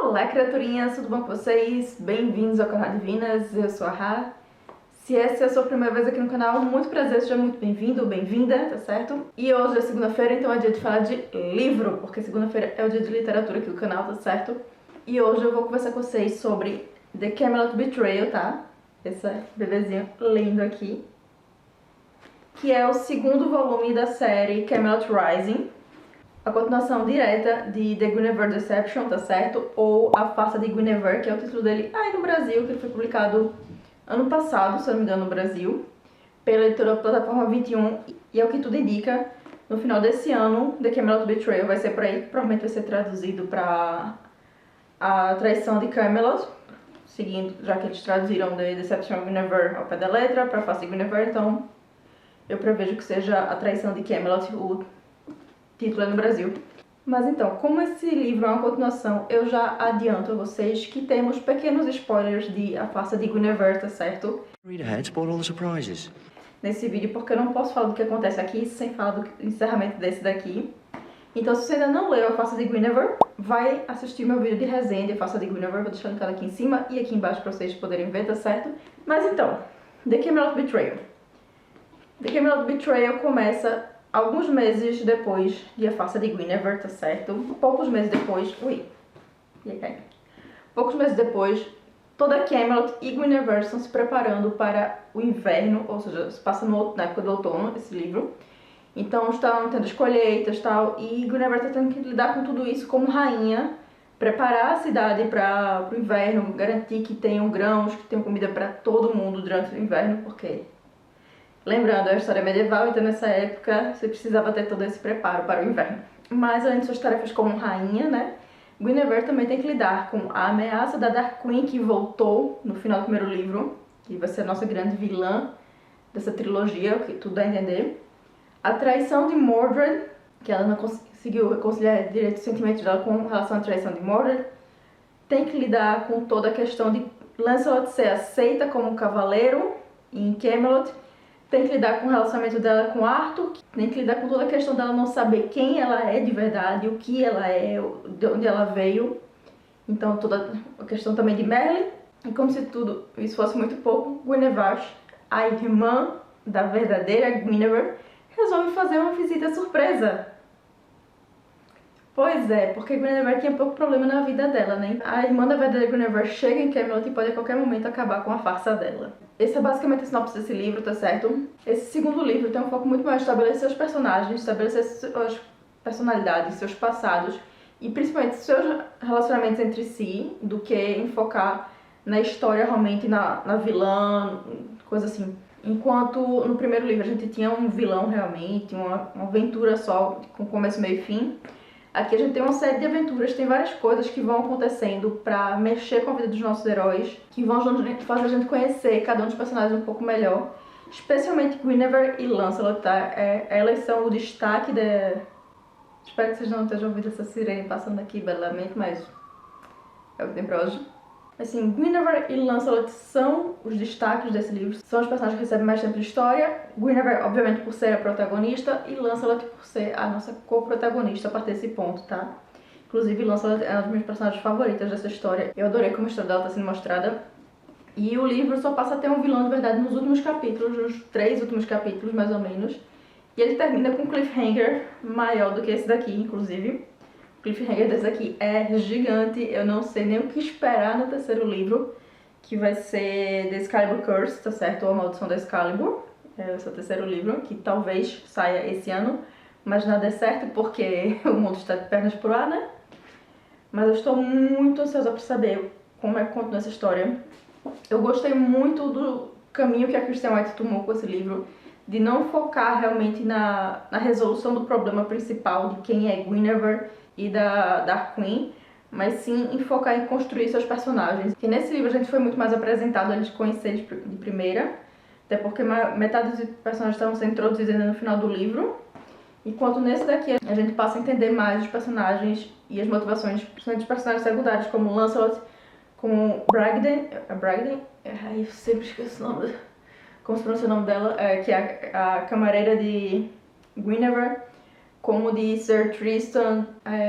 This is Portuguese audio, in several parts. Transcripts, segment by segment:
Olá, criaturinhas, tudo bom com vocês? Bem-vindos ao canal Divinas, eu sou a Ra. Se essa é a sua primeira vez aqui no canal, muito prazer, seja muito bem-vindo ou bem-vinda, tá certo? E hoje é segunda-feira, então é dia de falar de livro, porque segunda-feira é o dia de literatura aqui do canal, tá certo? E hoje eu vou conversar com vocês sobre The Camelot Betrayal, tá? Esse bebezinho lindo aqui. Que é o segundo volume da série Camelot Rising. A continuação direta de The Guinevere Deception, tá certo? Ou A Farsa de Guinevere, que é o título dele aí no Brasil, que ele foi publicado ano passado, se eu não me engano, no Brasil, pela editora Plataforma 21, e é o que tudo indica, no final desse ano, The Camelot Betrayal vai ser por aí, provavelmente vai ser traduzido para A Traição de Camelot, seguindo, já que eles traduziram The Deception of Guinevere ao pé da letra, para A Farsa de Guinevere, então eu prevejo que seja A Traição de Camelot o título é no Brasil. Mas então, como esse livro é uma continuação, eu já adianto a vocês que temos pequenos spoilers de A Farsa de Guinevere, tá certo? Read ahead, spoil all the surprises. Nesse vídeo, porque eu não posso falar do que acontece aqui sem falar do encerramento desse daqui. Então, se você ainda não leu A Farsa de Guinevere, vai assistir meu vídeo de resenha de A Farsa de Guinevere, vou deixar linkado aqui em cima e aqui embaixo pra vocês poderem ver, tá certo? Mas então, The Camelot Betrayal. The Camelot Betrayal começa alguns meses depois de A Farsa de Guinevere, tá certo? Poucos meses depois... Ui! E aí, poucos meses depois, toda Camelot e Guinevere estão se preparando para o inverno, ou seja, se passa na época do outono, esse livro. Então estão tendo as colheitas e tal, e Guinevere está tendo que lidar com tudo isso como rainha, preparar a cidade para o inverno, garantir que tenham grãos, que tenham comida para todo mundo durante o inverno, porque... Lembrando, é a história medieval, então nessa época você precisava ter todo esse preparo para o inverno. Mas além de suas tarefas como rainha, né, Guinevere também tem que lidar com a ameaça da Dark Queen, que voltou no final do primeiro livro, que vai ser a nossa grande vilã dessa trilogia, que tudo dá a entender. A traição de Mordred, que ela não conseguiu reconciliar direito os sentimentos dela com relação à traição de Mordred. Tem que lidar com toda a questão de Lancelot ser aceita como cavaleiro em Camelot. Tem que lidar com o relacionamento dela com Arthur, tem que lidar com toda a questão dela não saber quem ela é de verdade, o que ela é, de onde ela veio. Então toda a questão também de Merlin. E como se tudo isso fosse muito pouco, Guinevere, a irmã da verdadeira Guinevere, resolve fazer uma visita surpresa. Pois é, porque Guinevere tinha pouco problema na vida dela, né? A irmã da verdadeira Guinevere chega em Camelot e pode a qualquer momento acabar com a farsa dela. Esse é basicamente a sinopse desse livro, tá certo? Esse segundo livro tem um foco muito mais em estabelecer os personagens, estabelecer suas personalidades, seus passados e principalmente seus relacionamentos entre si, do que enfocar na história realmente, na vilã, coisa assim. Enquanto no primeiro livro a gente tinha um vilão realmente, uma aventura só, com começo, meio e fim. Aqui a gente tem uma série de aventuras, tem várias coisas que vão acontecendo pra mexer com a vida dos nossos heróis, que vão fazer a gente conhecer cada um dos personagens um pouco melhor. Especialmente Guinevere e Lancelot, tá? Elas são o destaque da... Espero que vocês não estejam ouvindo essa sirene passando aqui belamente, mas é o que tem pra hoje. Assim, Guinevere e Lancelot são os destaques desse livro, são os personagens que recebem mais tempo de história. Guinevere, obviamente, por ser a protagonista, e Lancelot por ser a nossa co-protagonista a partir desse ponto, tá? Inclusive, Lancelot é uma das minhas personagens favoritas dessa história. Eu adorei como a história dela está sendo mostrada. E o livro só passa a ter um vilão de verdade nos últimos capítulos, nos 3 últimos capítulos, mais ou menos. E ele termina com um cliffhanger maior do que esse daqui, inclusive. O cliffhanger desse aqui é gigante, eu não sei nem o que esperar no terceiro livro, que vai ser The Excalibur Curse, tá certo? Ou A Maldição da Excalibur, esse é o terceiro livro, que talvez saia esse ano, mas nada é certo porque o mundo está de pernas pro ar, né? Mas eu estou muito ansiosa para saber como é que continua essa história. Eu gostei muito do caminho que a Christian White tomou com esse livro, de não focar realmente na resolução do problema principal de quem é Guinevere e da Dark Queen, mas sim em focar em construir seus personagens. Que nesse livro a gente foi muito mais apresentado, a gente conhecer de primeira, até porque metade dos personagens estavam sendo introduzidos ainda no final do livro, enquanto nesse daqui a gente passa a entender mais os personagens e as motivações, principalmente dos personagens secundários, como Lancelot, como Bragden, eu sempre esqueço o nome, como se pronuncia o nome dela, que é a camareira de Guinevere, como de Sir Tristan,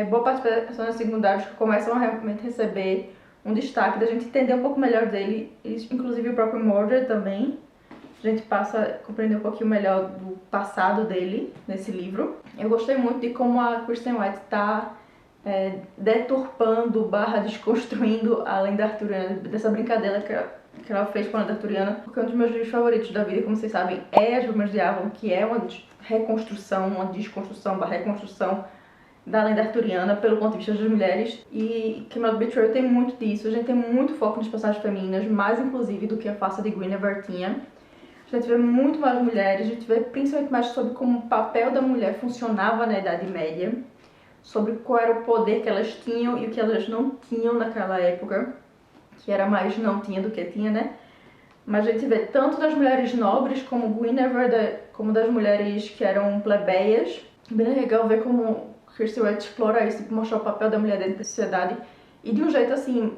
boa parte das personagens secundários que começam a realmente receber um destaque, da gente entender um pouco melhor dele, inclusive o próprio Mordred também. A gente passa a compreender um pouquinho melhor do passado dele nesse livro. Eu gostei muito de como a Kristen White está deturpando, desconstruindo a lenda arturiana, dessa brincadeira que ela fez com a lenda arturiana, porque um dos meus livros favoritos da vida, como vocês sabem, é As Brumas de Avon, que é uma reconstrução, uma desconstrução, reconstrução da lenda arturiana pelo ponto de vista das mulheres, e Camelot Betrayal tem muito disso. A gente tem muito foco nas personagens femininas, mais inclusive do que a farsa de Guinevere tinha. A gente vê muito mais mulheres, a gente vê principalmente mais sobre como o papel da mulher funcionava na Idade Média, sobre qual era o poder que elas tinham e o que elas não tinham naquela época, que era mais não tinha do que tinha, né? Mas a gente vê tanto das mulheres nobres como Guinevere, como das mulheres que eram plebeias. Bem legal ver como Kristen White explora isso, tipo, mostrar o papel da mulher dentro da sociedade, e de um jeito assim,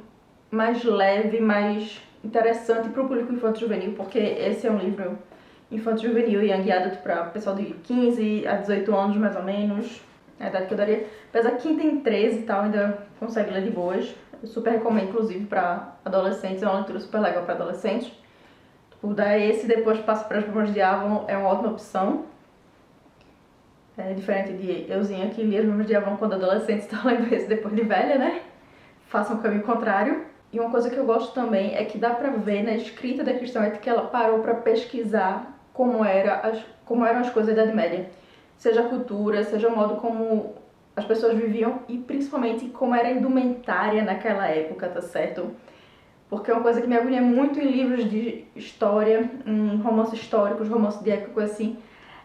mais leve, mais interessante para o público infanto-juvenil, porque esse é um livro infanto-juvenil e young adult para pessoal de 15 a 18 anos, mais ou menos, a idade que eu daria. Apesar que quem tem 13 e tal ainda consegue ler de boas. Eu super recomendo, inclusive, para adolescentes, é uma leitura super legal para adolescentes. Tipo, dar esse e depois passa para As Brumas de Avon é uma ótima opção. É diferente de euzinha que lia As Brumas de Avon quando adolescente, está lendo esse depois de velha, né? Façam o caminho contrário. E uma coisa que eu gosto também é que dá pra ver na escrita da Kristen White que ela parou pra pesquisar como eram as coisas da Idade Média. Seja a cultura, seja o modo como as pessoas viviam e principalmente como era a indumentária naquela época, tá certo? Porque é uma coisa que me agonia muito em livros de história, em romances históricos, romances de época, coisa assim,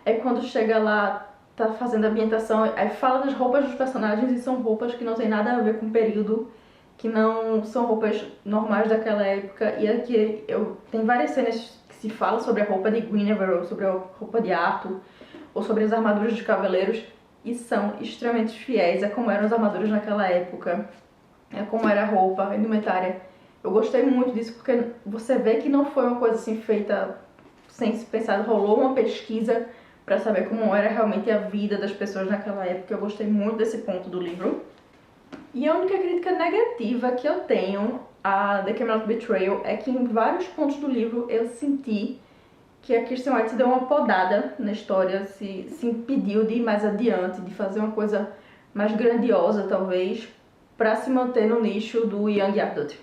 é quando chega lá, tá fazendo a ambientação, aí fala das roupas dos personagens e são roupas que não tem nada a ver com o período, que não são roupas normais daquela época. E aqui tem várias cenas que se fala sobre a roupa de Guinevere, ou sobre a roupa de Arthur, ou sobre as armaduras dos cavaleiros, e são extremamente fiéis a como eram as armaduras naquela época, a como era a roupa, a indumentária. Eu gostei muito disso porque você vê que não foi uma coisa assim feita sem se pensar, rolou uma pesquisa para saber como era realmente a vida das pessoas naquela época. Eu gostei muito desse ponto do livro. E a única crítica negativa que eu tenho a The Camelot Betrayal é que em vários pontos do livro eu senti que a Kristen White deu uma podada na história, se impediu de ir mais adiante, de fazer uma coisa mais grandiosa, talvez, para se manter no nicho do young adult,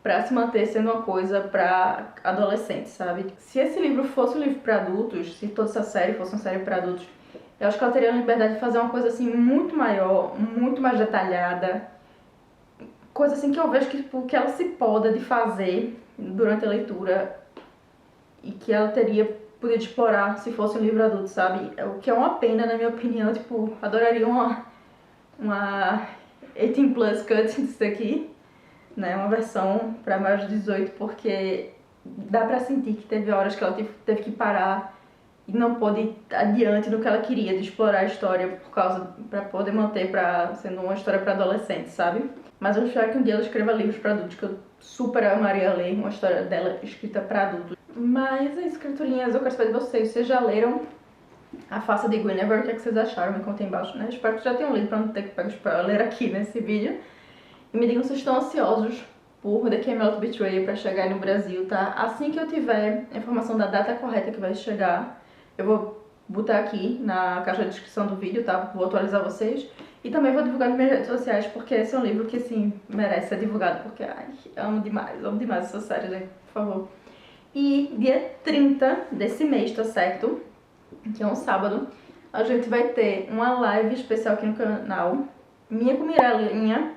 para se manter sendo uma coisa para adolescentes, sabe? Se esse livro fosse um livro para adultos, se toda essa série fosse uma série para adultos, eu acho que ela teria a liberdade de fazer uma coisa assim muito maior, muito mais detalhada, coisa assim que eu vejo que ela se poda de fazer durante a leitura e que ela teria podido explorar se fosse um livro adulto, sabe? O que é uma pena, na minha opinião. Tipo, adoraria uma 18 plus cut disso aqui, né? Uma versão para maiores de 18, porque dá pra sentir que teve horas que ela teve que parar e não pôde ir adiante no que ela queria, de explorar a história para poder manter sendo uma história para adolescentes, sabe? Mas eu espero que um dia ela escreva livros para adultos, que eu super amaria ler uma história dela escrita para adultos. Mas é isso, criaturinhas, eu quero saber de vocês. Vocês já leram A Farsa de Guinevere? O que é que vocês acharam? Me contem embaixo, né? Espero que já tenham lido para não ter que pegar spoiler aqui nesse vídeo. E me digam se estão ansiosos por The Camelot Betrayal para chegar no Brasil, tá? Assim que eu tiver a informação da data correta que vai chegar, eu vou botar aqui na caixa de descrição do vídeo, tá? Vou atualizar vocês. E também vou divulgar nas minhas redes sociais, porque esse é um livro que, assim, merece ser divulgado. Porque, ai, amo demais essa série, gente, por favor. E dia 30 desse mês, tá certo? Que é um sábado, a gente vai ter uma live especial aqui no canal, minha com Mirelinha,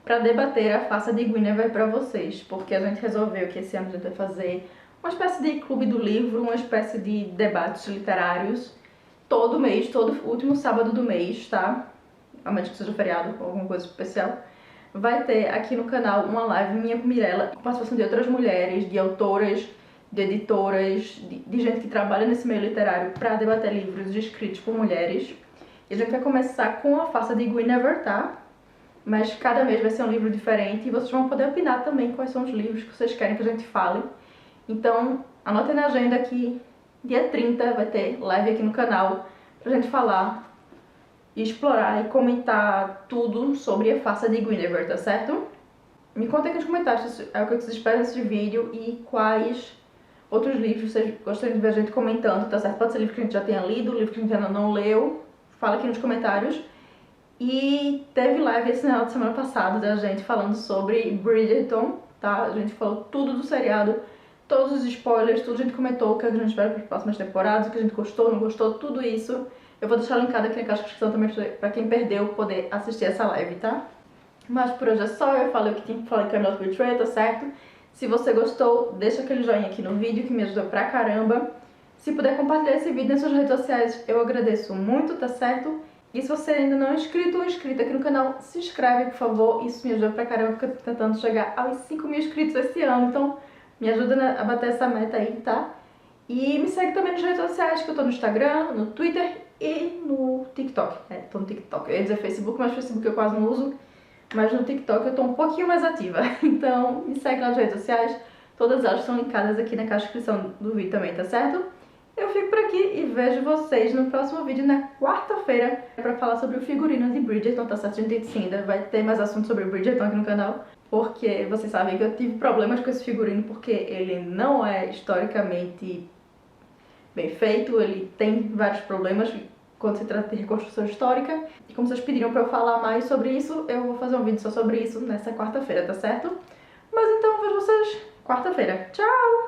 pra debater a farsa de Guinevere pra vocês. Porque a gente resolveu que esse ano a gente vai fazer uma espécie de clube do livro, uma espécie de debates literários, todo mês, todo último sábado do mês, tá? A menos que seja feriado ou alguma coisa especial. Vai ter aqui no canal uma live minha com Mirella, com participação de outras mulheres, de autoras, de editoras, de gente que trabalha nesse meio literário para debater livros escritos por mulheres. E a gente vai começar com a farsa de Guinevere, tá? Mas cada mês vai ser um livro diferente e vocês vão poder opinar também quais são os livros que vocês querem que a gente fale. Então, anotem na agenda que dia 30 vai ter live aqui no canal pra gente falar explorar e comentar tudo sobre a farsa de Guinevere, tá certo? Me contem aqui nos comentários o que vocês esperam desse vídeo e quais outros livros vocês gostariam de ver a gente comentando, tá certo? Pode ser livro que a gente já tenha lido, livro que a gente ainda não leu, fala aqui nos comentários. E teve live esse final de semana passado da gente falando sobre Bridgerton, tá? A gente falou tudo do seriado, todos os spoilers, tudo a gente comentou, o que a gente espera para as próximas temporadas, o que a gente gostou, não gostou, tudo isso. Eu vou deixar linkado aqui na caixa de descrição também para quem perdeu poder assistir essa live, tá? Mas por hoje é só, eu falei o que tinha que falar em Camelot Betrayal, tá certo? Se você gostou, deixa aquele joinha aqui no vídeo que me ajudou pra caramba. Se puder compartilhar esse vídeo nas suas redes sociais, eu agradeço muito, tá certo? E se você ainda não é inscrito ou inscrita aqui no canal, se inscreve, por favor. Isso me ajuda pra caramba, porque eu tô tentando chegar aos 5 mil inscritos esse ano. Então, me ajuda a bater essa meta aí, tá? E me segue também nas redes sociais, que eu tô no Instagram, no Twitter e no TikTok. Tô no TikTok. Eu ia dizer Facebook, mas Facebook eu quase não uso. Mas no TikTok eu tô um pouquinho mais ativa. Então, me segue nas redes sociais. Todas elas estão linkadas aqui na caixa de descrição do vídeo também, tá certo? Eu fico por aqui e vejo vocês no próximo vídeo na quarta-feira pra falar sobre o figurino de Bridgerton, tá certo? A gente ainda vai ter mais assuntos sobre Bridgerton aqui no canal, porque vocês sabem que eu tive problemas com esse figurino porque ele não é historicamente bem feito, ele tem vários problemas quando se trata de reconstrução histórica. E como vocês pediram pra eu falar mais sobre isso, eu vou fazer um vídeo só sobre isso nessa quarta-feira, tá certo? Mas então, vejo vocês quarta-feira. Tchau!